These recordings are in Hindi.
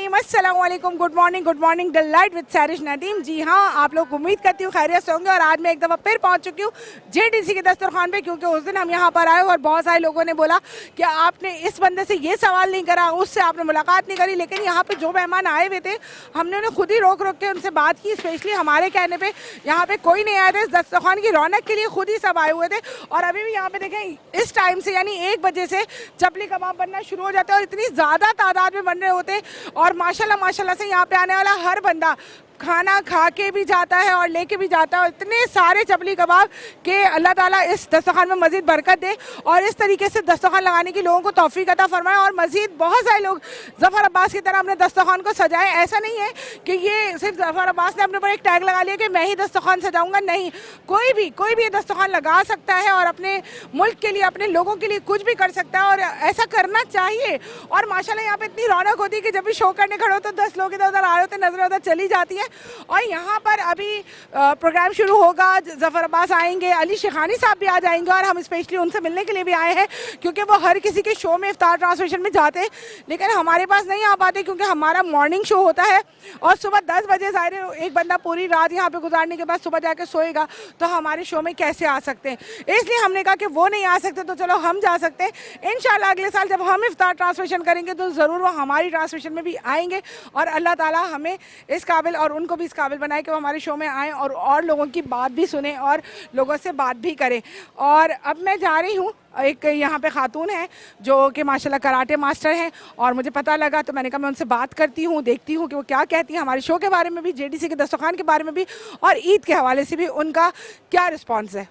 रहीम, अस्सलाम वालेकुम, good morning delight with सैरिश Nadeem. जी हाँ, आप लोग उम्मीद करती हूँ खैरियत से होंगे। और आज मैं एक दफ़ा फिर पहुँच चुकी हूँ जेडीसी के दस्तरखान पे, क्योंकि उस दिन हम यहाँ पर आए और बहुत सारे लोगों ने बोला कि आपने इस बंदे से ये सवाल नहीं करा, उससे आपने मुलाकात नहीं करी। लेकिन यहाँ पे जो मेहमान आए हुए थे, हमने उन्हें खुद ही रोक के उनसे बात की। स्पेशली हमारे कहने पर यहाँ पर कोई नहीं आए थे, इस दस्तरखान की रौनक के लिए खुद ही सब आए हुए थे। और अभी भी यहाँ पे देखें, इस टाइम से यानी 1 बजे से चपली कबाब बनना शुरू हो जाते हैं और इतनी ज़्यादा तादाद में बन रहे होते हैं। और माशाल्लाह से यहाँ पे आने वाला हर बंदा खाना खा के भी जाता है और लेके भी जाता है। और इतने सारे चपली कबाब के अल्लाह ताला इस दस्तरखान में मज़ीद बरकत दे और इस तरीके से दस्तरखान लगाने की लोगों को तौफीक अता फरमाए। और मज़ीद बहुत सारे लोग ज़फ़र अब्बास की तरह अपने दस्तरखान को सजाएं। ऐसा नहीं है कि ये सिर्फ ज़फ़र अब्बास ने अपने ऊपर एक टैग लगा लिया कि मैं ही दस्तरखान सजाऊँगा। नहीं, कोई भी ये दस्तरखान लगा सकता है और अपने मुल्क के लिए, अपने लोगों के लिए कुछ भी कर सकता है और ऐसा करना चाहिए। और माशाल्लाह यहाँ पे इतनी रौनक होती है कि जब भी शो करने खड़े हो तो 10 लोग इधर उधर आ रहे होते, नजर उधर चली जाती है। और यहाँ पर अभी प्रोग्राम शुरू होगा, ज़फ़र अब्बास आएंगे, अली शेखानी साहब भी आ जाएंगे और हम स्पेशली उनसे मिलने के लिए भी आए हैं, क्योंकि वो हर किसी के शो में इफ्तार ट्रांसमिशन में जाते हैं, लेकिन हमारे पास नहीं आ पाते क्योंकि हमारा मॉर्निंग शो होता है और सुबह 10 बजे ज़ाहिर है एक बंदा पूरी रात यहाँ पे गुजारने के बाद सुबह जाके सोएगा, तो हमारे शो में कैसे आ सकते हैं। इसलिए हमने कहा कि वो नहीं आ सकते तो चलो हम जा सकते हैं। इंशाल्लाह अगले साल जब हम इफ्तार ट्रांसमिशन करेंगे तो ज़रूर वो हमारी ट्रांसमिशन में भी आएंगे और अल्लाह ताला हमें इस काबिल और उनको भी इस काबिल बनाए कि वो हमारे शो में आएँ और लोगों की बात भी सुने और लोगों से बात भी करें। और अब मैं जा रही हूँ, एक यहाँ पे खातून है जो कि माशाल्लाह कराटे मास्टर हैं और मुझे पता लगा तो मैंने कहा मैं उनसे बात करती हूँ, देखती हूँ कि वो क्या कहती हैं हमारे शो के बारे में भी, जेडीसी के दस्तरखान के बारे में भी और ईद के हवाले से भी उनका क्या रिस्पॉन्स है।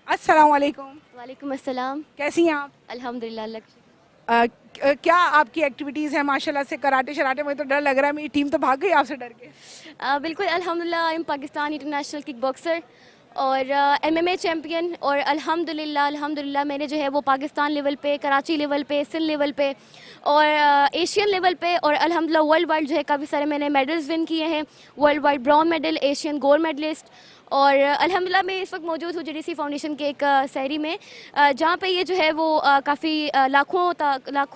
अस्सलाम वालेकुम। वालेकुम अस्सलाम। कैसी हैं आप? अल्हम्दुलिल्लाह। क्या आपकी एक्टिविटीज़ हैं माशाल्लाह से? कराटे शराटे में तो डर लग रहा है, मेरी टीम तो भाग गई आपसे डर के। बिल्कुल अल्हम्दुलिल्लाह, I am Pakistan international kick boxer और MMA चैम्पियन। और अल्हम्दुलिल्लाह मैंने जो है वो पाकिस्तान लेवल पे, कराची लेवल पे, सिंध लेवल पे और एशियन लेवल पे और अल्हम्दुलिल्लाह वर्ल्ड वाइड जो है काफ़ी सारे मैंने मेडल्स विन किए हैं। Worldwide bronze medal, Asian gold medalist. और अल्हम्दुलिल्लाह मैं इस वक्त मौजूद हूँ जेडीसी फाउंडेशन के एक सहरी में, जहाँ पे ये जो है वो काफ़ी लाखों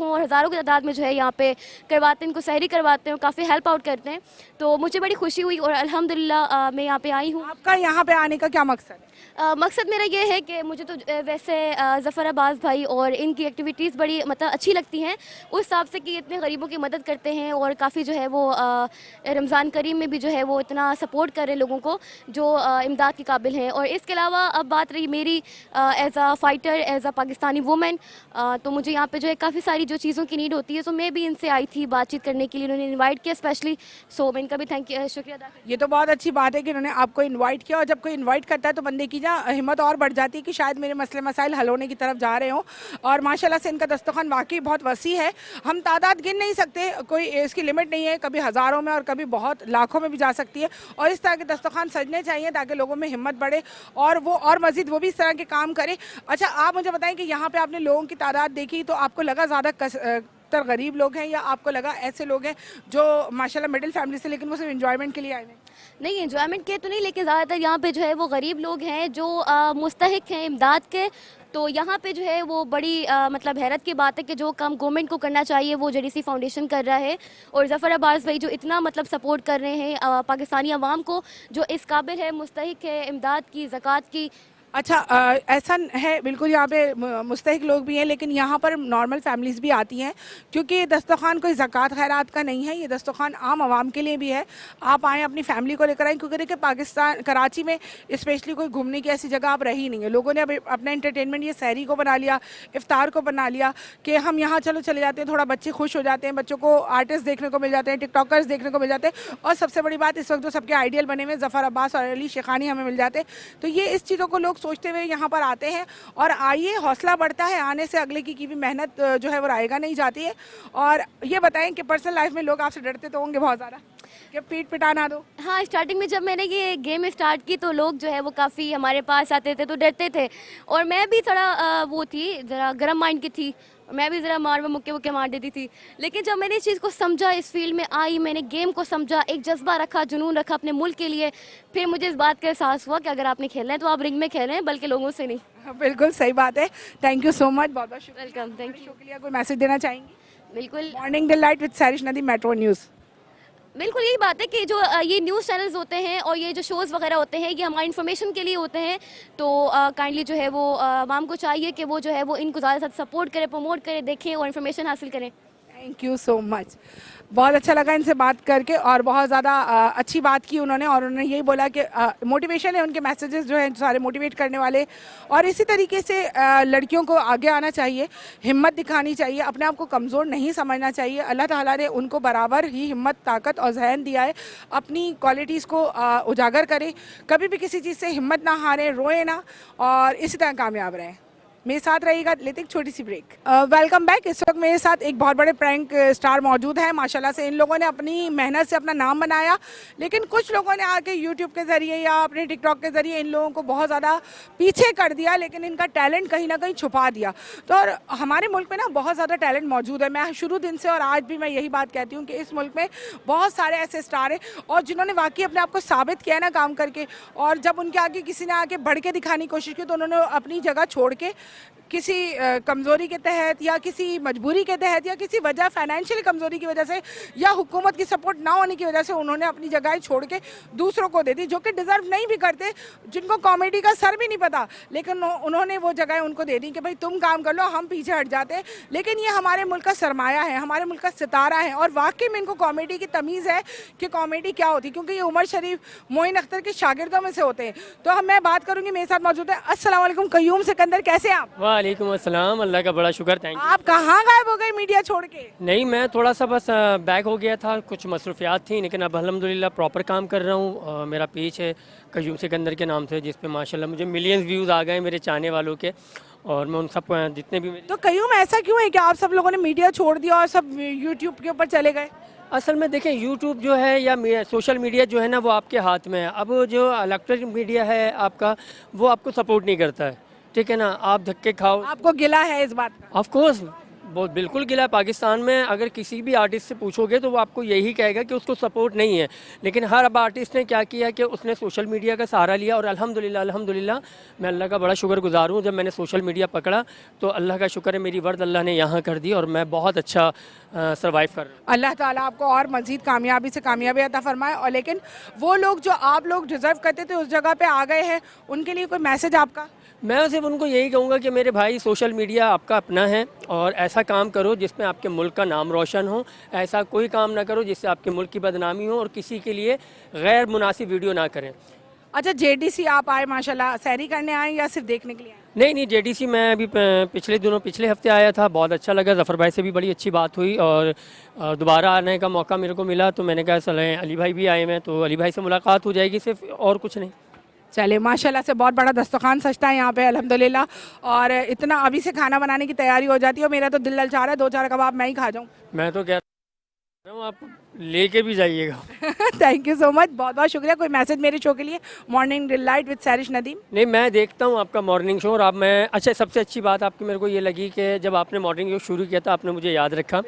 और हज़ारों की तादाद में जो है यहाँ पे करवाते हैं, इनको सहरी करवाते हैं, काफ़ी हेल्प आउट करते हैं। तो मुझे बड़ी खुशी हुई और अल्हम्दुलिल्लाह मैं यहाँ पे आई हूँ। आपका यहाँ पे आने का क्या मकसद है? मकसद मेरा ये है कि मुझे तो वैसे ज़फ़र अब्बास भाई और इनकी एक्टिविटीज़ बड़ी मतलब अच्छी लगती हैं, उस हिसाब से कि इतने गरीबों की मदद करते हैं और काफ़ी जो है वो रमज़ान करीम में भी जो है वो इतना सपोर्ट कर रहे हैं लोगों को जो इमदाद के काबिल हैं। और इसके अलावा अब बात रही मेरी एज़ आ फ़ाइटर, एज़ आ पाकिस्तानी वुमेन, तो मुझे यहाँ पे जो है काफ़ी सारी जो चीज़ों की नीड होती है, तो मैं भी इनसे आई थी बातचीत करने के लिए, उन्होंने इन्वाइट किया स्पेशली। सो मैं इनका भी शुक्रिया अदा। ये तो बहुत अच्छी बात है कि उन्होंने आपको इन्वाइट किया और जब कोई इन्वाइट करता है तो बंदे की ना हिम्मत और बढ़ जाती है कि शायद मेरे मसले मसाइल हल होने की तरफ जा रहे हों। और माशाल्लाह से इनका दस्तरखान वाकई बहुत वसी है, हम तादाद गिन नहीं सकते, कोई इसकी लिमिट नहीं है, कभी हज़ारों में और कभी बहुत लाखों में भी जा सकती है। और इस तरह के दस्तरखान सजने चाहिए ताकि लोगों में हिम्मत बढ़े और वो और मज़ीद वो भी इस तरह के काम करें। अच्छा, आप मुझे बताएं कि यहाँ पर आपने लोगों की तादाद देखी तो आपको लगा ज़्यादा गरीब लोग हैं या आपको लगा ऐसे लोग हैं जो माशाल्लाह मिडिल फैमिली से लेकिन वो सिर्फ एंजॉयमेंट के लिए आए हैं? नहीं, एंजॉयमेंट के तो नहीं, लेकिन ज़्यादातर यहाँ पे जो है वो गरीब लोग हैं जो मुस्तहिक हैं इमदाद के। तो यहाँ पे जो है वो बड़ी मतलब हैरत की बात है कि जो काम गवर्नमेंट को करना चाहिए वो जेडीसी फाउंडेशन कर रहा है और ज़फ़र अब्बास भाई जो इतना मतलब सपोर्ट कर रहे हैं पाकिस्तानी अवाम को जो इस काबिल है, मुस्तहिक है इमदाद की, ज़कात की। अच्छा, ऐसा है बिल्कुल, यहाँ पे मुस्तहिक लोग भी हैं लेकिन यहाँ पर नॉर्मल फैमिलीज़ भी आती हैं, क्योंकि ये दस्तरखान कोई ज़कात खैरात का नहीं है, ये दस्तरखान आम आवाम के लिए भी है। आप आएँ, अपनी फैमिली को लेकर आएँ, क्योंकि देखिए पाकिस्तान कराची में स्पेशली कोई घूमने की ऐसी जगह अब रही नहीं है। लोगों ने अब अपना इंटरटेनमेंट ये सहरी को बना लिया, इफ्तार को बना लिया कि हम यहाँ चलो चले जाते हैं, थोड़ा बच्चे खुश हो जाते हैं, बच्चों को आर्टिस्ट देखने को मिल जाते हैं, टिकटॉकर्स देखने को मिल जाते हैं और सबसे बड़ी बात इस वक्त जो सबके आइडियल बने हुए ज़फ़र अब्बास और अली शेखानी हमें मिल जाते हैं। तो ये इस चीज़ों को लोग सोचते हुए यहाँ पर आते हैं और आइए, हौसला बढ़ता है, आने से अगले की भी मेहनत जो है वो रायगा नहीं जाती है। और ये बताएं कि पर्सनल लाइफ में लोग आपसे डरते तो होंगे बहुत ज़्यादा कि पीठ पिटा ना दो? हाँ, स्टार्टिंग में जब मैंने ये गेम स्टार्ट की तो लोग जो है वो काफ़ी हमारे पास आते थे तो डरते थे और मैं भी थोड़ा वो थी, ज़रा गर्म माइंड की थी, मैं भी ज़रा मार में मुक्के मार देती थी। लेकिन जब मैंने इस चीज़ को समझा, इस फील्ड में आई, मैंने गेम को समझा, एक जज्बा रखा, जुनून रखा अपने मुल्क के लिए, फिर मुझे इस बात का एहसास हुआ कि अगर आपने खेलना है तो आप रिंग में खेलें, बल्कि लोगों से नहीं। बिल्कुल सही बात है। थैंक यू सो मच, बहुत बहुत शुक्रिया। Welcome, thank you. शो के लिए कोई मैसेज देना चाहेंगी? बिल्कुल morning delight with सैरिश Nadeem, metro news. बिल्कुल यही बात है कि जो ये न्यूज़ चैनल्स होते हैं और ये जो शोज़ वगैरह होते हैं ये हमारी इन्फॉर्मेशन के लिए होते हैं, तो काइंडली जो है वो आवाम को चाहिए कि वो जो है वो इनको ज़्यादा से ज़्यादा सपोर्ट करें, प्रमोट करें, देखें और इन्फॉर्मेशन हासिल करें। Thank you so much. बहुत अच्छा लगा इनसे बात करके और बहुत ज़्यादा अच्छी बात की उन्होंने, और उन्होंने यही बोला कि मोटिवेशन है उनके मैसेजेस जो हैं सारे मोटिवेट करने वाले, और इसी तरीके से लड़कियों को आगे आना चाहिए, हिम्मत दिखानी चाहिए, अपने आप को कमज़ोर नहीं समझना चाहिए। अल्लाह ताला ने उनको बराबर ही हिम्मत, ताकत और जहन दिया है, अपनी क्वालिटीज़ को उजागर करें, कभी भी किसी चीज़ से हिम्मत ना हारें, रोए ना, और इसी तरह कामयाब रहें। मेरे साथ रहिएगा, लेते एक छोटी सी ब्रेक। Welcome back. इस वक्त मेरे साथ एक बहुत बड़े प्रैंक स्टार मौजूद हैं। माशाल्लाह से इन लोगों ने अपनी मेहनत से अपना नाम बनाया, लेकिन कुछ लोगों ने आके यूट्यूब के ज़रिए या अपने टिकटॉक के ज़रिए इन लोगों को बहुत ज़्यादा पीछे कर दिया, लेकिन इनका टैलेंट कहीं ना कहीं छुपा दिया। तो और हमारे मुल्क में ना बहुत ज़्यादा टैलेंट मौजूद है। मैं शुरू दिन से और आज भी मैं यही बात कहती हूँ कि इस मुल्क में बहुत सारे ऐसे स्टार हैं और जिन्होंने वाकई अपने आप को साबित किया ना काम करके, और जब उनके आगे किसी ने आके बढ़ के दिखाने की कोशिश की तो उन्होंने अपनी जगह छोड़ के किसी कमज़ोरी के तहत या किसी मजबूरी के तहत या किसी वजह, फाइनेंशियल कमज़ोरी की वजह से या हुकूमत की सपोर्ट ना होने की वजह से उन्होंने अपनी जगह छोड़ के दूसरों को दे दी, जो कि डिज़र्व नहीं भी करते, जिनको कॉमेडी का सर भी नहीं पता, लेकिन उन्होंने वो जगह उनको दे दी कि भाई तुम काम कर लो, हम पीछे हट जाते हैं। लेकिन ये हमारे मुल्क का सरमाया है, हमारे मुल्क का सितारा है, और वाकई में इनको कॉमेडी की तमीज़ है कि कॉमेडी क्या होती है, क्योंकि ये उमर शरीफ, मोइन अख्तर के शागिर्दों में से होते हैं। तो हम मैं बात करूँगी, मेरे साथ मौजूद है अस्सलाम वालेकुम कयूम सिकंदर, कैसे हैं आप? वालेकुम अस्सलाम, अल्लाह का बड़ा शुक्र, थैंक यू। आप कहाँ गायब हो गए मीडिया छोड़ के? नहीं, मैं थोड़ा सा बस बैक हो गया था, कुछ मसरूफियात थी, लेकिन अब अल्हम्दुलिल्लाह प्रॉपर काम कर रहा हूँ। मेरा पेज है कयूम सिकंदर के नाम से, जिस पे माशाल्लाह मुझे मिलियंस व्यूज़ आ गए मेरे चाहने वालों के, और मैं उन सब जितने भी तो कयूम ऐसा क्यों है कि आप सब लोगों ने मीडिया छोड़ दिया और सब यूट्यूब के ऊपर चले गए? असल में देखें, यूट्यूब जो है या सोशल मीडिया जो है ना, वो आपके हाथ में है। अब जो इलेक्ट्रॉनिक मीडिया है आपका, वो आपको सपोर्ट नहीं करता है, ठीक है ना। आप धक्के खाओ। आपको गिला है इस बात का? ऑफ कोर्स बहुत बिल्कुल गिला। पाकिस्तान में अगर किसी भी आर्टिस्ट से पूछोगे तो वो आपको यही कहेगा कि उसको सपोर्ट नहीं है, लेकिन हर अब आर्टिस्ट ने क्या किया कि उसने सोशल मीडिया का सहारा लिया, और अल्हम्दुलिल्लाह मैं अल्लाह का बड़ा शुक्रगुजार हूँ। जब मैंने सोशल मीडिया पकड़ा तो अल्लाह का शुक्र है, मेरी वर्द अल्लाह ने यहाँ कर दी और मैं बहुत अच्छा सर्वाइव कर रहा हूँ। अल्लाह ताला आपको और मज़ीद कामयाबी से कामयाबी अता फरमाए। और लेकिन वो लोग जो आप लोग डिज़र्व करते थे उस जगह पे आ गए हैं, उनके लिए कोई मैसेज आपका? मैं सिर्फ उनको यही कहूँगा कि मेरे भाई, सोशल मीडिया आपका अपना है, और ऐसा काम करो जिसमें आपके मुल्क का नाम रोशन हो। ऐसा कोई काम ना करो जिससे आपके मुल्क की बदनामी हो, और किसी के लिए गैर मुनासिब वीडियो ना करें। अच्छा, जेडीसी आप आए माशाल्लाह, सैरी करने आए या सिर्फ देखने के लिए आए? नहीं, जेडीसी मैं अभी पिछले हफ्ते आया था, बहुत अच्छा लगा। ज़फ़र भाई से भी बड़ी अच्छी बात हुई, और दोबारा आने का मौका मेरे को मिला, तो मैंने कहा चलें, अली भाई भी आए हैं तो अली भाई से मुलाकात हो जाएगी, सिर्फ और कुछ नहीं। चले, माशाल्लाह से बहुत बड़ा दस्तरखान सजता है यहाँ पे अल्हम्दुलिल्लाह, और इतना अभी से खाना बनाने की तैयारी हो जाती है। मेरा तो दिल ललचा रहा है, 2-4 कबाब मैं ही खा जाऊँ। मैं तो कह रहा हूँ आप लेके भी जाइएगा। थैंक यू सो मच, बहुत बहुत शुक्रिया। कोई मैसेज मेरे शो के लिए, मॉर्निंग डिलाइट विद सैरिश नदीम? नहीं, मैं देखता हूँ आपका मॉर्निंग शो, और आप अच्छा, सबसे अच्छी बात आपकी मेरे को ये लगी कि जब आपने मॉर्निंग शो शुरू किया था आपने मुझे याद रखा।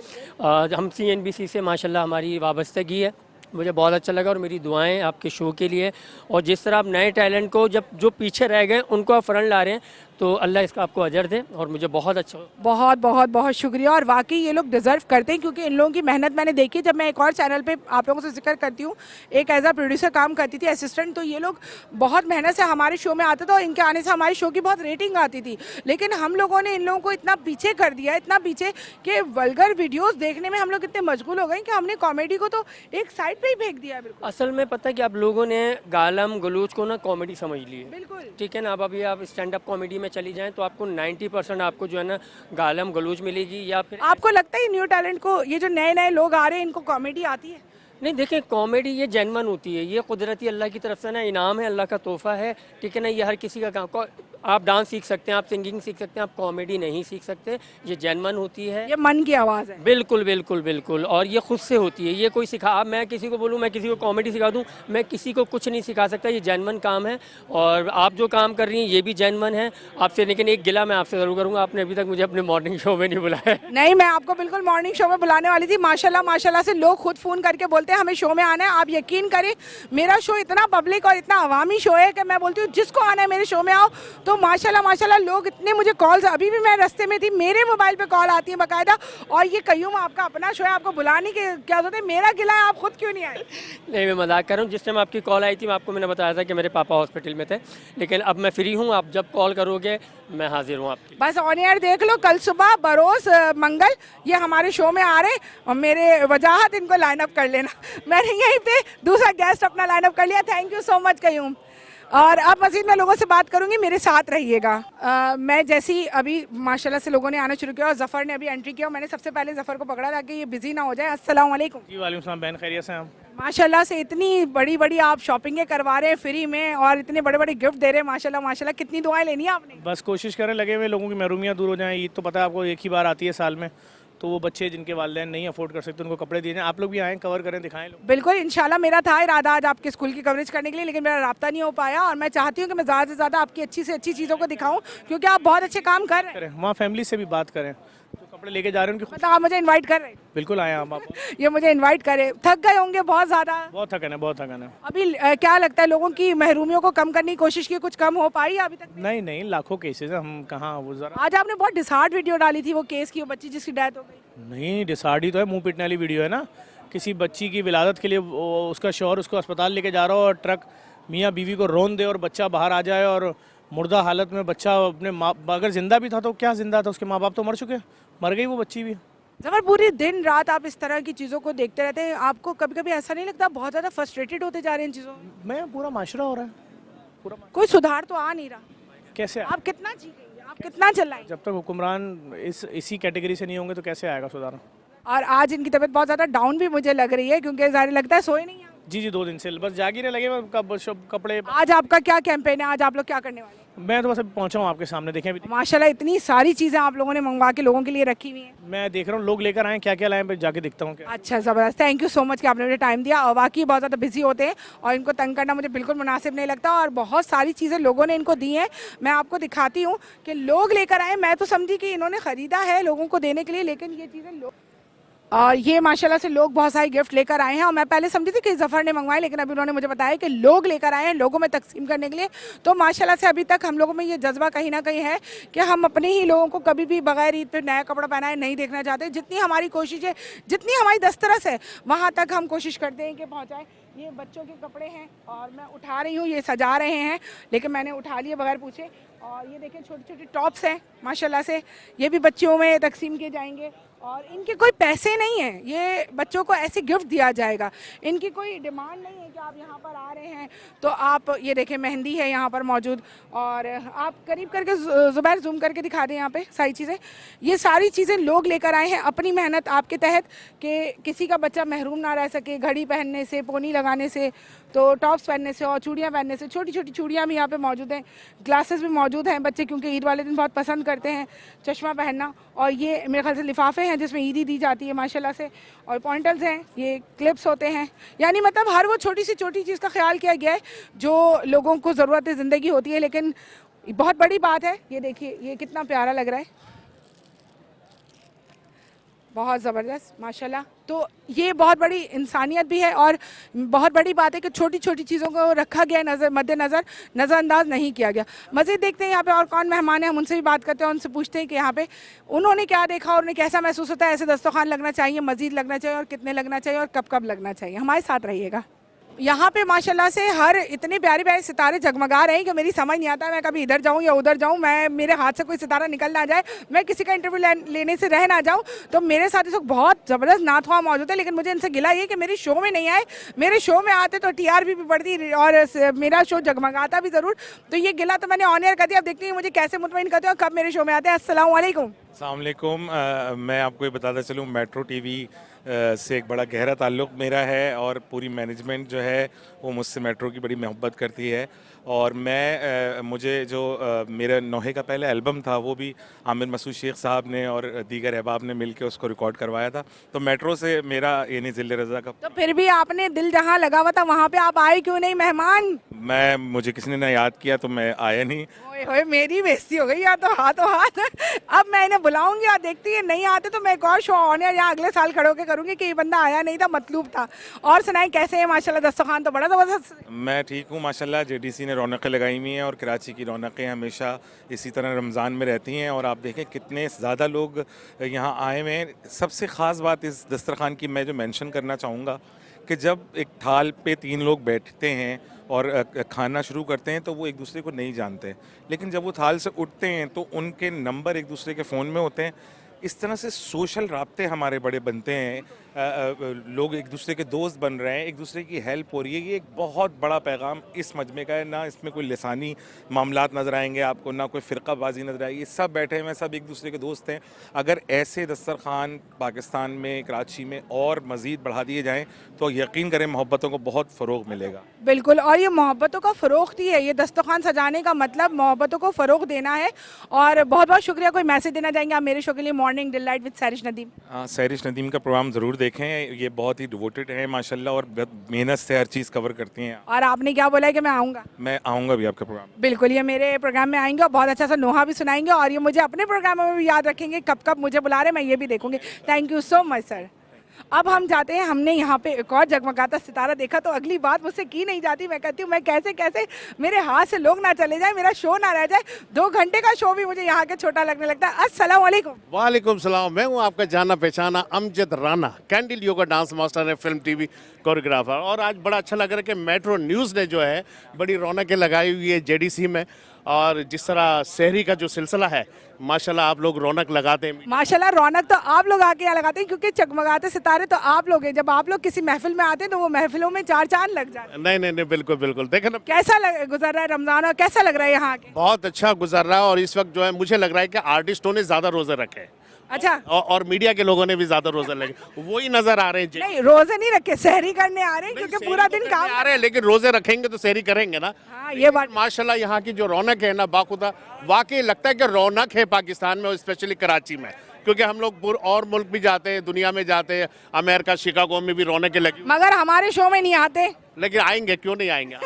हम CNBC से माशाल्लाह हमारी वाबस्तगी है, मुझे बहुत अच्छा लगा, और मेरी दुआएं आपके शो के लिए। और जिस तरह आप नए टैलेंट को, जो पीछे रह गए उनको आप फ्रंट ला रहे हैं, तो अल्लाह इसका आपको अजर दे, और मुझे बहुत अच्छा। बहुत बहुत बहुत शुक्रिया। और वाकई ये लोग डिज़र्व करते हैं, क्योंकि इन लोगों की मेहनत मैंने देखी। जब मैं एक और चैनल पे आप लोगों से जिक्र करती हूँ, एक एज अ प्रोड्यूसर काम करती थी, असिस्टेंट, तो ये लोग बहुत मेहनत से हमारे शो में आते थे, और इनके आने से हमारे शो की बहुत रेटिंग आती थी। लेकिन हम लोगों ने इन लोगों को इतना पीछे कर दिया, इतना पीछे कि वल्गर वीडियोज़ देखने में हम लोग इतने मशगूल हो गए कि हमने कॉमेडी को तो एक साइड पर ही फेंक दिया। बिल्कुल, असल में पता है कि आप लोगों ने गालम गलूच को ना कॉमेडी समझ ली है, बिल्कुल, ठीक है ना। अब अभी आप स्टैंड अप कॉमेडी में चली जाएं तो आपको 90% आपको जो है ना गालम गलूच मिलेगी, या फिर आपको लगता है न्यू टैलेंट को, ये जो नए नए लोग आ रहे हैं, इनको कॉमेडी आती है? नहीं, देखिए, कॉमेडी ये जेन्युइन होती है, ये कुदरती अल्लाह की तरफ से ना इनाम है, अल्लाह का तोहफा है, ठीक है ना। ये हर किसी का काम। आप डांस सीख सकते हैं, आप सिंगिंग सीख सकते हैं, आप कॉमेडी नहीं सीख सकते। ये जेन्युइन होती है, ये मन की आवाज़ है। बिल्कुल बिल्कुल बिल्कुल, और ये खुद से होती है। ये कोई सिखा, अब मैं किसी को बोलूँ मैं किसी को कॉमेडी सिखा दूँ, मैं किसी को कुछ नहीं सिखा सकता। ये जेन्युइन काम है, और आप जो काम कर रही हैं ये भी जेन्युइन है आपसे। लेकिन एक गिला मैं आपसे ज़रूर करूँगा, आपने अभी तक मुझे अपने मॉर्निंग शो में नहीं बुलाया। नहीं, मैं आपको बिल्कुल मॉर्निंग शो में बुलाने वाली थी। माशाल्लाह माशाल्लाह से लोग खुद फ़ोन करके बोलते हैं हमें शो में आना है। आप यकीन करें, मेरा शो इतना पब्लिक और इतना अवामी शो है कि मैं बोलती हूँ जिसको आना है मेरे शो में आओ। तो माशाल्लाह माशाल्लाह लोग इतने मुझे कॉल्स, अभी भी मैं रास्ते में थी, मेरे मोबाइल पे कॉल आती है बाकायदा। और ये कयूम आपका अपना शो है, आपको बुलाने के क्या होता है, मेरा गिला है, आप खुद क्यों नहीं आए? नहीं, मैं मजाक कर रहा हूँ। जिस टाइम आपकी कॉल आई थी मैंने बताया था कि मेरे पापा हॉस्पिटल में थे, लेकिन अब मैं फ्री हूँ। आप जब कॉल करोगे मैं हाजिर हूँ आपके लिए। बस ऑन एयर देख लो, कल सुबह बरोज मंगल ये हमारे शो में आ रहे और मेरे वजाहत इनको लाइन अप कर लेना। मैंने यहीं पे दूसरा गेस्ट अपना लाइन अप कर लिया। Thank you so much Qayyum. और अब मज़ीद मैं लोगों से बात करूंगी, मेरे साथ रहिएगा। मैं जैसी अभी माशाल्लाह से लोगों ने आना शुरू किया और ज़फ़र ने अभी एंट्री किया, मैंने सबसे पहले ज़फ़र को पकड़ा ताकि ये बिजी ना हो जाए। अस्सलाम वालेकुम। जी वालेकुम सलाम बहन, खैरियत से हैं आप? माशाल्लाह से इतनी बड़ी बड़ी आप शॉपिंगें करवा रहे हैं फ्री में और इतने बड़े बड़े गिफ्ट दे रहे हैं, माशाल्लाह माशाल्लाह। कितनी दुआएं लेनी है आपने? बस कोशिश करें लगे हुए लोगों की महरूमियाँ दूर हो जाएं। ईद तो पता है आपको एक ही बार आती है साल में, तो वो बच्चे जिनके वालिदैन नहीं अफोर्ड कर सकते उनको कपड़े दिए जाएं। आप लोग भी आएँ, कवर करें, दिखाएं लोग। बिल्कुल इंशाल्लाह, मेरा था इरादा आज आपके स्कूल की कवरेज करने के लिए, लेकिन मेरा राब्ता नहीं हो पाया। और मैं चाहती हूँ कि मैं ज़्यादा से ज़्यादा आपकी अच्छी से अच्छी चीज़ों को दिखाऊँ, क्योंकि आप बहुत अच्छे काम कर रहे हैं। वहाँ फैमिली से भी बात करें, जो कपड़े लेके जा रहे हैं उनकी मतलब आप मुझे इन्वाइट कर रहे हैं? बिल्कुल आए आप ये मुझे इन्वाइट करे, थक गए होंगे बहुत ज़्यादा। बहुत थकन है, बहुत थकन है। अभी क्या लगता है लोगों की महरूमियों को कम करने की कोशिश की, कुछ कम हो पाई है अभी तक? नहीं नहीं, लाखों केसेस है, हम कहाँ वो जरा। आज आपने बहुत डिसहार्ट वीडियो डाली थी, वो केस की, वो बच्ची जिसकी डेथ हो गई। नहीं, डिसार्ड ही तो है, मुंह पिटने वाली वीडियो है ना। किसी बच्ची की विलादत के लिए उसका शौहर उसको अस्पताल लेके जा रहा हो और ट्रक मियाँ बीवी को रोन दे और बच्चा बाहर आ जाए और मुर्दा हालत में बच्चा अपने माँ, अगर जिंदा भी था तो क्या जिंदा था, उसके माँ बाप तो मर चुके, मर गई वो बच्ची भी। ज़फ़र, पूरी दिन रात आप इस तरह की चीज़ों को देखते रहते हैं, आपको कभी कभी ऐसा नहीं लगता बहुत ज़्यादा फ्रस्ट्रेटेड होते जा रहे हैं इन चीज़ों में? मैं पूरा माशरा हो रहा है, कोई सुधार तो आ नहीं रहा। कैसे आप कितना जीतेंगे, आप कितना चलाएंगे? जब तक हुक्मरान इसी कैटेगरी से नहीं होंगे तो कैसे आएगा सुधार? और आज इनकी तबीयत बहुत ज़्यादा डाउन भी मुझे लग रही है, क्योंकि ज़ाहिर लगता है सोए नहीं हैं। जी जी, 2 दिन से बस जागीरे लगे हुए, कपड़े। आज आपका क्या कैंपेन है, आज आप लोग क्या करने वाले हैं? मैं तो बस अभी पहुंचा हूँ आपके सामने, देखें अभी। माशाल्लाह इतनी सारी चीज़ें आप लोगों ने मंगवा के लोगों के लिए रखी हुई हैं। मैं देख रहा हूँ लोग लेकर आए क्या क्या लाए, मैं जाके देखता हूँ क्या। अच्छा, ज़बरदस्त, थैंक यू सो मच कि आपने मुझे टाइम दिया। और वाकई बहुत ज़्यादा बिजी होते हैं और इनको तंग करना मुझे बिल्कुल मुनासिब नहीं लगता। और बहुत सारी चीज़ें लोगों ने इनको दी हैं, मैं आपको दिखाती हूँ कि लोग लेकर आए। मैं तो समझी कि इन्होंने ख़रीदा है लोगों को देने के लिए, लेकिन ये चीज़ें लोग, और ये माशाल्लाह से लोग बहुत सारे गिफ्ट लेकर आए हैं। और मैं पहले समझी थी कि ज़फ़र ने मंगवाए, लेकिन अभी उन्होंने मुझे बताया कि लोग लेकर आए हैं लोगों में तकसीम करने के लिए। तो माशाल्लाह से अभी तक हम लोगों में ये जज्बा कहीं ना कहीं है कि हम अपने ही लोगों को कभी भी बगैर ईद पे नया कपड़ा पहनाए नहीं देखना चाहते। जितनी हमारी कोशिश है, जितनी हमारी दस्तरस है, वहाँ तक हम कोशिश करते हैं कि पहुँचाएँ। ये बच्चों के कपड़े हैं और मैं उठा रही हूँ, ये सजा रहे हैं, लेकिन मैंने उठा लिए बगैर पूछे। और ये देखें छोटे छोटे टॉप्स हैं माशाल्लाह से, ये भी बच्चियों में तकसीम किए जाएंगे। और इनके कोई पैसे नहीं हैं, ये बच्चों को ऐसे गिफ्ट दिया जाएगा। इनकी कोई डिमांड नहीं है कि आप यहाँ पर आ रहे हैं तो आप, ये देखें मेहंदी है यहाँ पर मौजूद। और आप करीब करके ज़ुबैर जूम करके दिखा दें यहाँ पे सारी चीज़ें। ये सारी चीज़ें लोग लेकर आए हैं अपनी मेहनत आपके तहत, कि किसी का बच्चा महरूम ना रह सके घड़ी पहनने से, पोनी लगाने से, तो टॉप्स पहनने से और चूड़ियाँ पहनने से। छोटी छोटी चूड़ियाँ भी यहाँ पे मौजूद हैं, ग्लासेस भी मौजूद हैं, बच्चे क्योंकि ईद वाले दिन बहुत पसंद करते हैं चश्मा पहनना। और ये मेरे ख्याल से लिफाफे हैं जिसमें ईदी दी जाती है माशाल्लाह से। और पॉइंटर्स हैं, ये क्लिप्स होते हैं, यानी मतलब हर वो छोटी सी छोटी चीज़ का ख्याल किया गया है जो लोगों को ज़रूरत ज़िंदगी होती है। लेकिन बहुत बड़ी बात है, ये देखिए ये कितना प्यारा लग रहा है, बहुत ज़बरदस्त माशाल्लाह। तो ये बहुत बड़ी इंसानियत भी है और बहुत बड़ी बात है कि छोटी छोटी चीज़ों को रखा गया मद्देनज़र, नज़रअंदाज नहीं किया गया। मज़ीद देखते हैं यहाँ पे और कौन मेहमान है, हम उनसे भी बात करते हैं, उनसे पूछते हैं कि यहाँ पे उन्होंने क्या देखा और उन्हें कैसा महसूस होता है। ऐसे दस्तरखान लगना चाहिए, मज़ीद लगना चाहिए और कितने लगना चाहिए और कब कब लगना चाहिए। हमारे साथ रहिएगा। यहाँ पे माशाल्लाह से हर इतने प्यारे प्यारे सितारे जगमगा रहे हैं कि मेरी समझ नहीं आता मैं कभी इधर जाऊँ या उधर जाऊँ, मैं मेरे हाथ से कोई सितारा निकल ना जाए, मैं किसी का इंटरव्यू लेने से रह ना जाऊँ। तो मेरे साथ इस वक्त बहुत ज़बरदस्त नातवा मौजूद है, लेकिन मुझे इनसे गिला ये कि मेरे शो में नहीं आए। मेरे शो में आते तो TRP भी बढ़ती और मेरा शो जगमगाता भी ज़रूर। तो ये गिला तो मैंने ऑन एयर कर दिया, अब देखते हैं मुझे कैसे मुतमईन करते हो कब मेरे शो में आते हैं। अस्सलाम वालेकुम। अस्सलाम वालेकुम। मैं आपको ये बताता चलूँ, मेट्रो टीवी से एक बड़ा गहरा ताल्लुक़ मेरा है और पूरी मैनेजमेंट जो है वो मुझसे मेट्रो की बड़ी मोहब्बत करती है। और मैं मुझे जो मेरा नौहे का पहला एल्बम था वो भी आमिर मसूद शेख साहब ने और दीगर अहबाब ने मिलकर उसको रिकॉर्ड करवाया था। तो मेट्रो से मेरा यानी ज़िले रज़ा का। तो फिर भी आपने दिल जहाँ लगा हुआ था वहाँ पे आप आए क्यों नहीं मेहमान? मुझे किसी ने याद किया तो मैं आया नहीं। ओए होए मेरी बेइज्जती हो गई, या तो हाथ। अब मैं इन्हें बुलाऊंगी और देखती है नहीं आते तो मैं एक और शो ऑन एयर यहाँ अगले साल खड़े होकर करूंगी कि ये बंदा आया नहीं था, मतलूब था। और सुनाएं कैसे है? माशाल्लाह दस्तरखान तो बड़ा ज़बरदस्त। मैं ठीक हूँ माशाल्लाह। जेडीसी ने रौनकें लगाई हुई हैं और कराची की रौनकें हमेशा इसी तरह रमज़ान में रहती हैं। और आप देखें कितने ज़्यादा लोग यहाँ आए हुए हैं। सबसे ख़ास बात इस दस्तरखान की मैं जो मेंशन करना चाहूँगा कि जब एक थाल पे 3 लोग बैठते हैं और खाना शुरू करते हैं तो वो एक दूसरे को नहीं जानते, लेकिन जब वो थाल से उठते हैं तो उनके नंबर एक दूसरे के फ़ोन में होते हैं। इस तरह से सोशल राब्ते हमारे बड़े बनते हैं, लोग एक दूसरे के दोस्त बन रहे हैं, एक दूसरे की हेल्प हो रही है। ये एक बहुत बड़ा पैगाम इस मजमे का है। ना इसमें कोई लिसानी मामलात नज़र आएंगे आपको, ना कोई फ़िरक़ाबाजी नज़र आएगी। सब बैठे हुए हैं, सब एक दूसरे के दोस्त हैं। अगर ऐसे दस्तरखान पाकिस्तान में, कराची में और मज़ीद बढ़ा दिए जाएँ तो यकीन करें मोहब्बतों को बहुत फ़रोग़ मिलेगा। बिल्कुल, और ये मोहब्बतों का फ़रोग़ ही है। ये दस्तरखान सजाने का मतलब मोहब्बतों को फ़रोग़ देना है। और बहुत बहुत शुक्रिया। कोई मैसेज देना चाहेंगे आप मेरे शो के लिए morning delight with सैरिश Nadeem? सैरिश Nadeem का प्रोग्राम ज़रूर देखें। ये बहुत ही डिवोटेड है माशाल्लाह और बहुत मेहनत से हर चीज़ कवर करती हैं। और आपने क्या बोला है कि मैं आऊँगा? मैं आऊँगा भी आपका प्रोग्राम। बिल्कुल, ये मेरे प्रोग्राम में आएंगे और बहुत अच्छा सा नोहा भी सुनाएंगे और ये मुझे अपने प्रोग्रामों में भी याद रखेंगे। कब कब मुझे बुला रहे, मैं ये भी देखूंगी। Thank you so much sir. अब हम जाते हैं, हमने यहाँ पे एक और जगमगाता सितारा देखा तो अगली बात मुझसे की नहीं जाती। मैं कहती हूँ मैं कैसे कैसे मेरे हाथ से लोग ना चले जाए, मेरा शो ना रह जाए। 2 घंटे का शो भी मुझे यहाँ के छोटा लगने लगता है। अस्सलाम वालेकुम। वालेकुम सलाम। मैं हूँ आपका जाना पहचाना Amjad Rana, candle yoga dance master है, फिल्म टीवी कोरियोग्राफर। और आज बड़ा अच्छा लग रहा है कि मेट्रो न्यूज़ ने जो है बड़ी रौनकें लगाई हुई है जेडीसी में। और जिस तरह शहरी का जो सिलसिला है माशाल्लाह आप लोग रौनक लगाते हैं। माशाल्लाह रौनक तो आप लोग आके यहाँ लगाते हैं क्योंकि चगमगाते सितारे तो आप लोग हैं। जब आप लोग किसी महफिल में आते हैं तो वो महफिलों में 4 चांद लग जाते हैं। नहीं, बिल्कुल बिल्कुल। देखें ना कैसा गुजर रहा है रमजान और कैसा लग रहा है यहाँ के? बहुत अच्छा गुजर रहा है। और इस वक्त जो है मुझे लग रहा है कि आर्टिस्टों ने ज़्यादा रोज़े रखे हैं। अच्छा। और मीडिया के लोगों ने भी ज़्यादा रोज़े लगे, वही नज़र आ रहे हैं। नहीं, रोजे नहीं रखे, सहरी करने आ रहे हैं क्योंकि पूरा दिन काम आ रहे हैं, लेकिन रोज़े रखेंगे तो सहरी करेंगे ना। हाँ, ये बात माशाल्लाह यहाँ की जो रौनक है ना बाखुदा, वाकई लगता है कि रौनक है पाकिस्तान में और स्पेशली कराची में। क्योंकि हम लोग और मुल्क भी जाते हैं, दुनिया में जाते हैं, अमेरिका शिकागो में भी रौनकें लगी। मगर हमारे शो में नहीं आते। लेकिन आएंगे, क्यों नहीं आएंगे?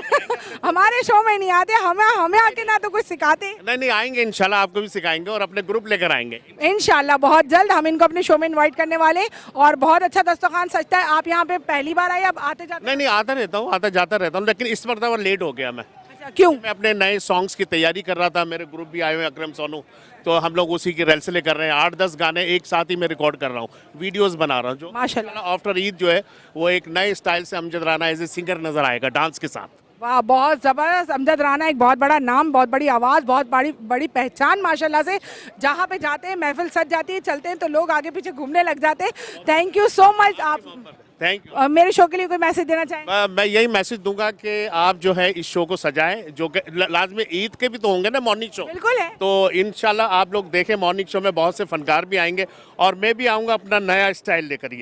हमारे शो में नहीं आते, हमें आके ना तो कुछ सिखाते। नहीं आएंगे इंशाल्लाह, आपको भी सिखाएंगे और अपने ग्रुप लेकर आएंगे इंशाल्लाह। बहुत जल्द हम इनको अपने शो में इनवाइट करने वाले। और बहुत अच्छा दस्तरखान सजता है। आप यहाँ पे पहली बार आए, अब आते जाते? नहीं आता रहता हूँ, आता जाता रहता हूँ, लेकिन इस मरतबा लेट हो गया मैं। क्यों? मैं अपने नए सॉन्ग्स की तैयारी कर रहा था। मेरे ग्रुप भी आए हुए अकरम सोनू, तो हम लोग उसी की रेलसिले कर रहे हैं। 8-10 गाने एक साथ ही मैं रिकॉर्ड कर रहा हूँ, वीडियोस बना रहा हूँ। जो माशाल्लाह आफ्टर ईद जो है वो एक नए स्टाइल से Amjad Rana as a singer नजर आएगा डांस के साथ। वाह, बहुत ज़बरदस्त। अमजद राना एक बहुत बड़ा नाम, बहुत बड़ी आवाज़, बहुत बड़ी पहचान माशाल्लाह से। जहाँ पे जाते हैं महफिल सज जाती है, चलते हैं तो लोग आगे पीछे घूमने लग जाते हैं। Thank you so much. आप थैंक यू। मेरे शो के लिए कोई मैसेज देना चाहेंगे? मैं यही मैसेज दूंगा कि आप जो है इस शो को सजाएं, जो लाजमी ईद के भी तो होंगे ना मॉर्निंग शो। बिल्कुल है। तो इंशाल्लाह आप लोग देखें, मॉर्निंग शो में बहुत से फनकार भी आएंगे और मैं भी आऊँगा अपना नया स्टाइल लेकर।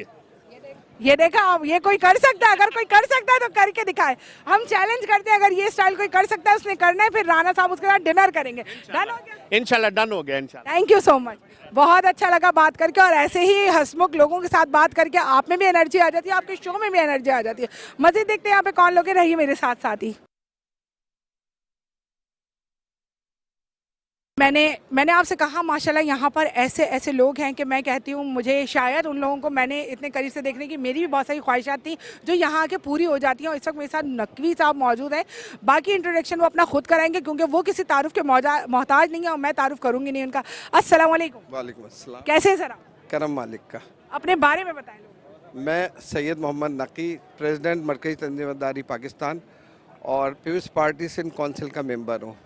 ये देखा आप, ये कोई कर सकता है? अगर कोई कर सकता है तो करके दिखाए। हम चैलेंज करते हैं, अगर ये स्टाइल कोई कर सकता है उसने करना है। फिर राना साहब उसके साथ डिनर करेंगे। डन हो गया? इंशाल्लाह डन हो गया इंशाल्लाह। Thank you so much. बहुत अच्छा लगा बात करके। और ऐसे ही हंसमुख लोगों के साथ बात करके आप में भी एनर्जी आ जाती है, आपके शो में भी एनर्जी आ जाती है। मज़ीद देखते हैं यहाँ पे कौन लोग रहिए मेरे साथ साथ ही। मैंने आपसे कहा माशाल्लाह यहाँ पर ऐसे ऐसे लोग हैं कि मैं कहती हूँ मुझे शायद उन लोगों को मैंने इतने करीब से देखने की मेरी भी बहुत सारी ख्वाहिशात थी जो यहाँ आके पूरी हो जाती हैं। और इस वक्त मेरे साथ नकवी साहब मौजूद हैं। बाकी इंट्रोडक्शन वो अपना खुद कराएंगे क्योंकि वो किसी तारुफ के मोहताज नहीं है और मैं तारुफ करूँगी नहीं उनका। अस्सलाम वालेकुम। वालेकुम अस्सलाम। कैसे हैं सर आप? करम मालिक का। अपने बारे में बताएं। मैं सैयद मोहम्मद नकी, प्रेसिडेंट मरकज़ी तंजीमदारी पाकिस्तान और पीपल्स पार्टी सिंध काउंसिल का मेंबर हूँ।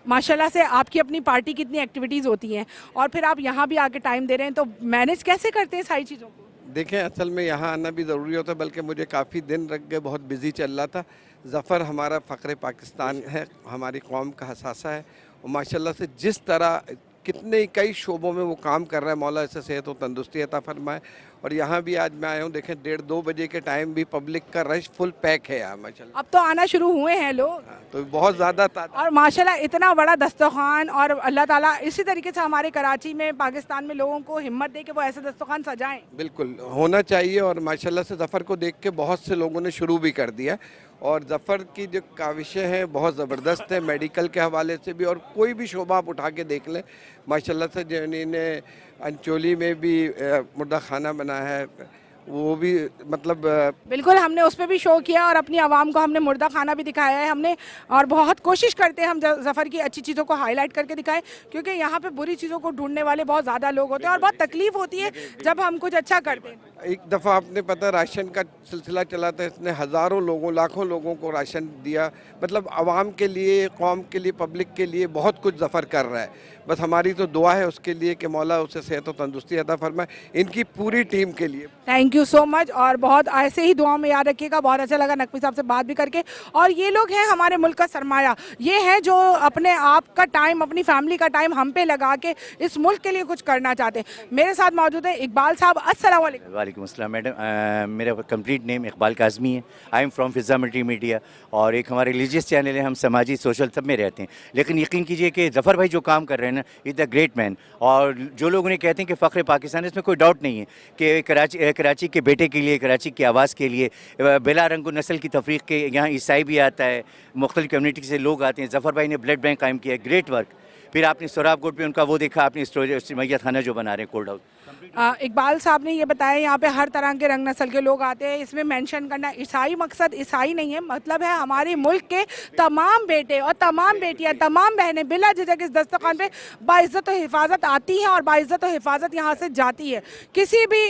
माशाल्लाह से आपकी अपनी पार्टी की इतनी एक्टिविटीज़ होती हैं और फिर आप यहाँ भी आके टाइम दे रहे हैं, तो मैनेज कैसे करते हैं सारी चीज़ों को? देखें, असल में यहाँ आना भी ज़रूरी होता है, बल्कि मुझे काफ़ी दिन लग गए, बहुत बिजी चल रहा था। ज़फ़र हमारा फ़ख्र पाकिस्तान है, हमारी कौम का हसासा है और माशाल्लाह से जिस तरह कितने कई शोबों में वो काम कर रहा है, मौला ऐसे सेहत और तंदुरुस्ती अता फरमाए। और यहाँ भी आज मैं आया हूँ, देखें 1:30-2 बजे के टाइम भी पब्लिक का रश फुल पैक है यहाँ माशाल्लाह। अब तो आना शुरू हुए हैं लोग। तो बहुत ज़्यादा और माशाल्लाह इतना बड़ा दस्तरखान, और अल्लाह ताला इसी तरीके से हमारे कराची में, पाकिस्तान में लोगों को हिम्मत दे कि वो ऐसे दस्तरखान सजाएं। बिल्कुल होना चाहिए। और माशाल्लाह से ज़फ़र को देख के बहुत से लोगों ने शुरू भी कर दिया। और ज़फ़र की जो काविशें हैं बहुत ज़बरदस्त है, मेडिकल के हवाले से भी, और कोई भी शोबा आप उठा के देख लें माशाल्लाह से जिन्होंने अंचोली में भी मुर्दा खाना बनाया है, वो भी मतलब बिल्कुल, हमने उस पे भी शो किया और अपनी आवाम को हमने मुर्दा खाना भी दिखाया है हमने, और बहुत कोशिश करते हैं हम ज़फ़र की अच्छी चीज़ों को हाईलाइट करके दिखाएं, क्योंकि यहाँ पे बुरी चीज़ों को ढूंढने वाले बहुत ज़्यादा लोग होते हैं और बहुत तकलीफ होती है जब हम कुछ अच्छा करते हैं। एक दफ़ा आपने पता राशन का सिलसिला चला था, इसने हज़ारों लोगों लाखों लोगों को राशन दिया, मतलब आवाम के लिए, कौम के लिए, पब्लिक के लिए बहुत कुछ ज़फ़र कर रहा है। बस हमारी तो दुआ है उसके लिए कि मौला उसे सेहत और तंदुरुस्ती अता फरमाए, इनकी पूरी टीम के लिए। थैंक यू सो मच, और बहुत ऐसे ही दुआ में याद रखिएगा। बहुत अच्छा लगा नकवी साहब से बात भी करके। और ये लोग हैं हमारे मुल्क का सरमाया, ये हैं जो अपने आप का टाइम, अपनी फैमिली का टाइम हम पे लगा के इस मुल्क के लिए कुछ करना चाहते हैं। मेरे साथ मौजूद है इकबाल साहब। अस्सलाम वालेकुम। वालेकुम अस्सलाम मैडम, मेरा कंप्लीट नेम इकबाल काज़मी है। I am from Fiza multimedia, और एक हमारे रिलीजियस चैनल है, हम समाजी सोशल सब में रहते हैं। लेकिन यकीन कीजिए कि ज़फ़र भाई जो काम कर रहे हैं ना, इज़ द ग्रेट मैन। और जो लोग उन्हें कहते हैं कि फ़ख्र पाकिस्तान, इसमें कोई डाउट नहीं है कि कराची के बेटे के लिए, कराची की आवाज़ के लिए, बिला रंग नस्ल की तफरीक के यहाँ ईसाई भी आता है, मुख्तलिफ कम्युनिटी से लोग आते हैं। ज़फ़र भाई ने ब्लड बैंक कायम किया, ग्रेट वर्क। फिर आपने सोराब कोट पे उनका वो देखा, आपने स्टोरी मैया खाना जो बना रहे हैं कोल्ड हाउस। इकबाल साहब ने ये बताया यहाँ पे हर तरह के रंग नस्ल के लोग आते हैं। इसमें मेंशन करना ईसाई, मकसद ईसाई नहीं है, मतलब है हमारे मुल्क के तमाम बेटे और तमाम बेटियाँ, तमाम बहनें बिला झिझक इस दस्तरखान पे बाइज़्ज़त और हिफाजत आती हैं और बाइज़्ज़त और हिफाजत यहाँ से जाती है। किसी भी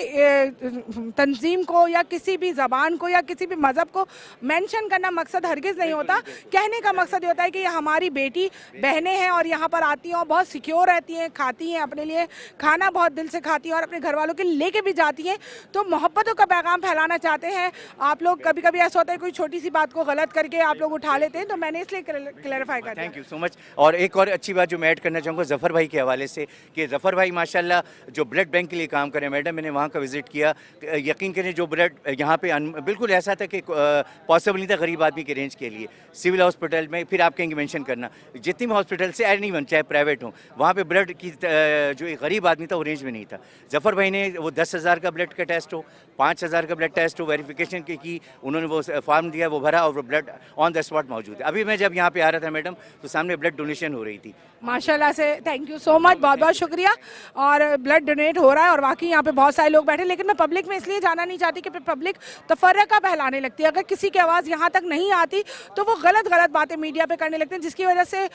तंजीम को या किसी भी ज़बान को या किसी भी मज़हब को मेंशन करना मकसद हरगिज़ नहीं होता। कहने का मकसद ये होता है कि ये हमारी बेटी बहनें हैं और यहाँ पर आती हैं और बहुत सिक्योर रहती हैं, खाती हैं, अपने लिए खाना बहुत दिल से खाती हैं और अपने घर वालों के लेके भी जाती हैं। तो मोहब्बतों का पैगाम फैलाना चाहते हैं आप लोग। कभी कभी ऐसा होता है कोई छोटी सी बात को गलत करके आप लोग उठा लेते हैं, तो मैंने इसलिए क्लैरिफाई कर दिया। Thank you so much. और एक और अच्छी बात जो मैं ऐड करना चाहूँगा ज़फ़र भाई के हवाले से, कि ज़फ़र भाई माशाल्लाह जो ब्लड बैंक के लिए काम करें, मैडम मैंने वहाँ का विज़िट किया, यकीन करें जो ब्लड यहाँ पे बिल्कुल ऐसा था कि पॉसिबल नहीं था गरीब आदमी के रेंज के लिए। सिविल हॉस्पिटल में, फिर आप कहेंगे मेंशन करना, जितनी भी हॉस्पिटल से एनी वन चाहे प्राइवेट हो, वहाँ पे ब्लड की जो एक गरीब आदमी था वो रेंज में नहीं था। ज़फ़र भाई ने वो 10,000 का ब्लड का टेस्ट हो, 5,000 का ब्लड टेस्ट हो, वेरिफिकेशन की उन्होंने वो फॉर्म दिया, वो भरा और वो ब्लड ऑन द स्पॉट मौजूद है। अभी मैं जब यहाँ पे आ रहा था मैडम, तो सामने ब्लड डोनेशन हो रही थी। माशाल्लाह से थैंक यू सो मच, बहुत बहुत शुक्रिया। और ब्लड डोनेट हो रहा है और वाकई यहाँ पे बहुत सारे लोग बैठे, लेकिन मैं पब्लिक में इसलिए जाना नहीं चाहती कि पब्लिक तफर्रका फैलाने लगती है। अगर किसी की आवाज़ यहाँ तक नहीं आती तो वो गलत बातें मीडिया पे करने लगते हैं, जिसकी वजह से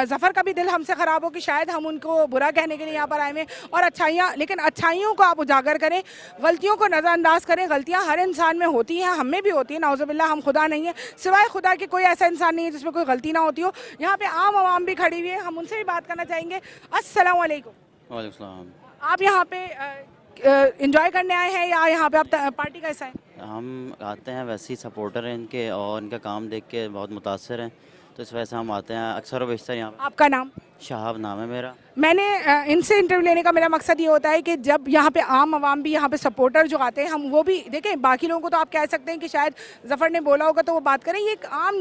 ज़फ़र का भी दिल हमसे ख़राब हो कि शायद हम उनको बुरा कहने के लिए यहाँ पर आए हैं। और अच्छाइयाँ, लेकिन अच्छाइयों को आप उजागर करें, गलतियों को नज़रअंदाज करें। गलतियाँ हर इंसान में होती हैं, हम में भी होती हैं, नाउज़ुबिल्लाह, हम खुदा नहीं है, सिवाय खुदा के कोई ऐसा इंसान नहीं है जिसमें कोई गलती ना होती हो। यहाँ पे आम आवाम भी खड़ी हुई है, हम उनसे भी बात करना चाहेंगे। अस्सलाम वालेकुम। वालेकुम सलाम। आप यहाँ पे एंजॉय करने आए हैं या यहाँ पे आप पार्टी का हिस्सा हैं? हम आते हैं वैसे ही सपोर्टर हैं इनके, और इनका काम देख के बहुत मुतासर हैं, तो इस वजह से हम आते हैं अक्सर व बेशतर यहाँ। आपका नाम? शहाब नाम है मेरा। मैंने इनसे इंटरव्यू लेने का मेरा मकसद ये होता है कि जब यहाँ पे आम आवाम भी, यहाँ पे सपोर्टर जो आते हैं, हम वो भी देखें। बाकी लोगों को तो आप कह सकते हैं कि शायद ज़फ़र ने बोला होगा तो वो बात करें, ये एक आम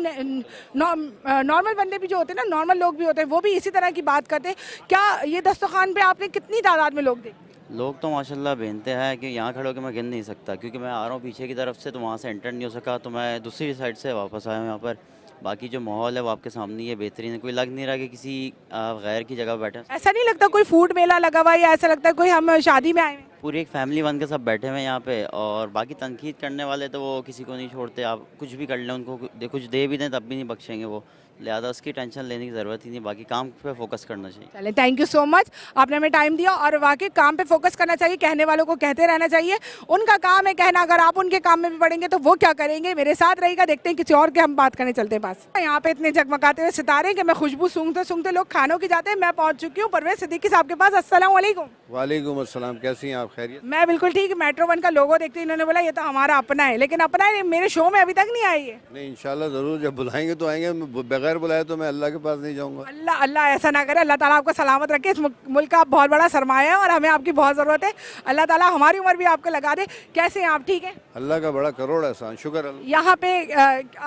नॉर्मल बंदे भी जो होते हैं ना, नॉर्मल लोग भी होते हैं, वो भी इसी तरह की बात करते हैं। क्या ये दस्तरखान पे आपने कितनी तादाद में लोग देखे? लोग तो माशाल्लाह बेनते हैं कि यहाँ खड़े होकर मैं गिन नहीं सकता, क्योंकि मैं आ रहा हूँ पीछे की तरफ से, तो वहाँ से एंटर नहीं हो सका, तो मैं दूसरी साइड से वापस आया हूँ यहाँ पर। बाकी जो माहौल है वो आपके सामने ही है, बेहतरीन है। कोई लग नहीं रहा कि किसी गैर की जगह बैठे। ऐसा नहीं लगता कोई फूड मेला लगा हुआ है, या ऐसा लगता है कोई हम शादी में आए हैं? पूरी एक फैमिली बन के सब बैठे हुए हैं यहाँ पे, और बाकी तनकीद करने वाले तो वो किसी को नहीं छोड़ते। आप कुछ भी कर लें, उनको कुछ दे भी दें तब भी नहीं बख्शेंगे वो, लिहाजा उसकी टेंशन लेने की ज़रूरत ही नहीं, बाकी काम पे फोकस करना चाहिए। चलें, थैंक यू सो मच, आपने हमें टाइम दिया। और वाकई काम पे फोकस करना चाहिए, कहने वालों को कहते रहना चाहिए, उनका काम है कहना। अगर आप उनके काम में भी पड़ेंगे तो वो क्या करेंगे? मेरे साथ रहेगा, देखते हैं किसी और के हम बात करने चलते हैं पास। यहाँ पे इतने जगमगाते हुए सितारे कि मैं खुशबू सूंघते सूंघते लोग खानों की जाते हैं। मैं पहुँच चुकी हूँ परवेज़ सिद्दीकी साहब के पास। अस्सलाम वालेकुम। वालेकुम अस्सलाम, कैसी हैं आप? खैरियत? मैं बिल्कुल ठीक। मेट्रो 1 का लोगो देखते इन्होंने बोला ये तो हमारा अपना है, लेकिन अपना है मेरे शो में अभी तक नहीं आई है। नहीं, इंशाल्लाह ज़रूर, जब बुलाएंगे तो आएंगे, बगैर बुलाए तो मैं अल्लाह के पास नहीं जाऊंगा। अल्लाह अल्लाह ऐसा ना करे, अल्लाह ताला आपको सलामत रखे। इस मुल्क का आप बहुत बड़ा सरमाया है और हमें आपकी बहुत ज़रूरत है। अल्लाह ताला हमारी उम्र भी आपको लगा दे। कैसे हैं आप? ठीक है, अल्लाह का बड़ा करोड़ एहसान, शुक्र अल्लाह। यहाँ पे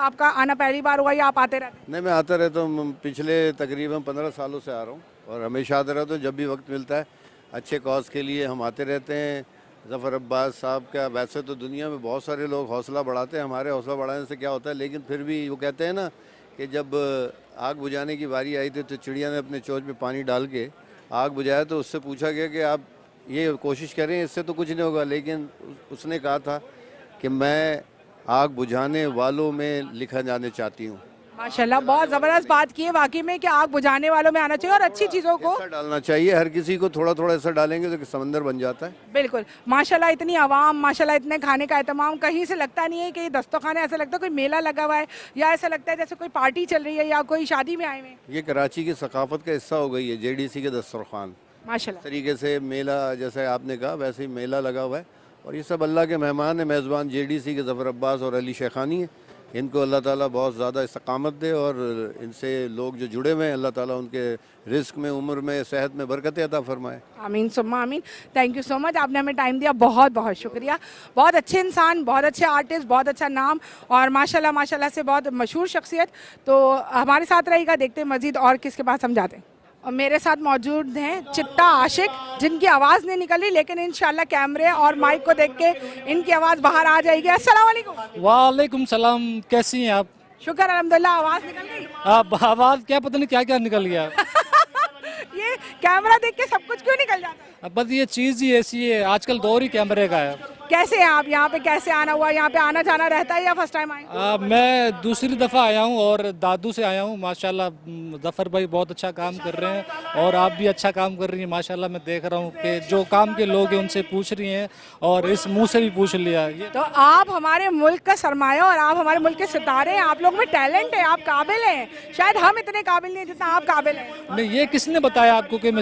आपका आना पहली बार हुआ या आप आते रहते हैं? नहीं, मैं आता रहता हूँ, पिछले तकरीबन 15 सालों से आ रहा हूँ और हमेशा आता रहता हूँ। जब भी वक्त मिलता है अच्छे कॉज के लिए हम आते रहते हैं। ज़फ़र अब्बास साहब का, वैसे तो दुनिया में बहुत सारे लोग हौसला बढ़ाते हैं, हमारे हौसला बढ़ाने से क्या होता है, लेकिन फिर भी वो कहते हैं ना कि जब आग बुझाने की बारी आई थी तो चिड़िया ने अपने चोंच में पानी डाल के आग बुझाया तो उससे पूछा गया कि आप ये कोशिश करें, इससे तो कुछ नहीं होगा, लेकिन उसने कहा था कि मैं आग बुझाने वालों में लिखा जाने चाहती हूँ। माशाल्लाह, बहुत ज़बरदस्त बात की है वाकई में कि आग बुझाने वालों में आना चाहिए और अच्छी चीज़ों को ऐसा डालना चाहिए, हर किसी को थोड़ा थोड़ा ऐसा डालेंगे तो समंदर बन जाता है। बिल्कुल। माशाल्लाह, इतनी आवाम, माशाल्लाह इतने खाने का एहतमाम, कहीं से लगता नहीं है कि ये दस्तरखान है, ऐसा लगता है कोई मेला लगा हुआ है या ऐसा लगता है जैसे कोई पार्टी चल रही है या कोई शादी में आए हुए हैं। ये कराची की सकाफत का हिस्सा हो गई है JDC के दस्तरखान। माशाल्लाह, तरीके से मेला, जैसे आपने कहा वैसे ही मेला लगा हुआ है और ये सब अल्लाह के मेहमान हैं। मेज़बान JDC के ज़फ़र अब्बास और अली शेखानी हैं। इनको अल्लाह ताला बहुत ज़्यादा इस्तकामत दे और इनसे लोग जो जुड़े हुए हैं अल्लाह ताला उनके रिस्क में, उम्र में, सेहत में बरकत अता फरमाए। आमीन सुम्मा आमीन। थैंक यू सो मच, आपने हमें टाइम दिया, बहुत बहुत शुक्रिया। बहुत अच्छे इंसान, बहुत अच्छे आर्टिस्ट, बहुत अच्छा नाम और माशाल्लाह माशाल्लाह से बहुत मशहूर शख्सियत। तो हमारे साथ रहेगा, देखते हैं मज़ीद और किसके पास हम जाते हैं। और मेरे साथ मौजूद हैं चिट्टा आशिक, जिनकी आवाज़ नहीं निकल रही लेकिन इंशाल्लाह कैमरे और माइक को देख के इनकी आवाज़ बाहर आ जाएगी। अस्सलाम वालेकुम। वालेकुम सलाम, कैसी हैं आप? शुक्र अल्हम्दुलिल्लाह, आवाज़ निकल गई। आप आवाज़ क्या पता नहीं क्या क्या निकल गया। ये कैमरा देख के सब कुछ क्यों निकल जाता है? बस ये चीज़ ही ऐसी है, आजकल दौर ही कैमरे का है। कैसे हैं आप यहाँ पे, कैसे आना हुआ? यहाँ पे आना जाना रहता है या फर्स्ट टाइम आए? मैं दूसरी दफ़ा आया हूँ और दादू से आया हूँ। माशाल्लाह ज़फ़र भाई बहुत अच्छा काम कर रहे हैं और आप भी अच्छा काम कर रही हैं माशाल्लाह। मैं देख रहा हूँ कि जो काम के लोग हैं उनसे पूछ रही हैं और इस मुंह से भी पूछ लिया। ये तो आप हमारे मुल्क का सरमाया और आप हमारे मुल्क के सितारे हैं। आप लोग में टैलेंट है, आप काबिल हैं। शायद हम इतने काबिल नहीं हैं जितना आप काबिल हैं। नहीं, ये किसने बताया आपको कि मैं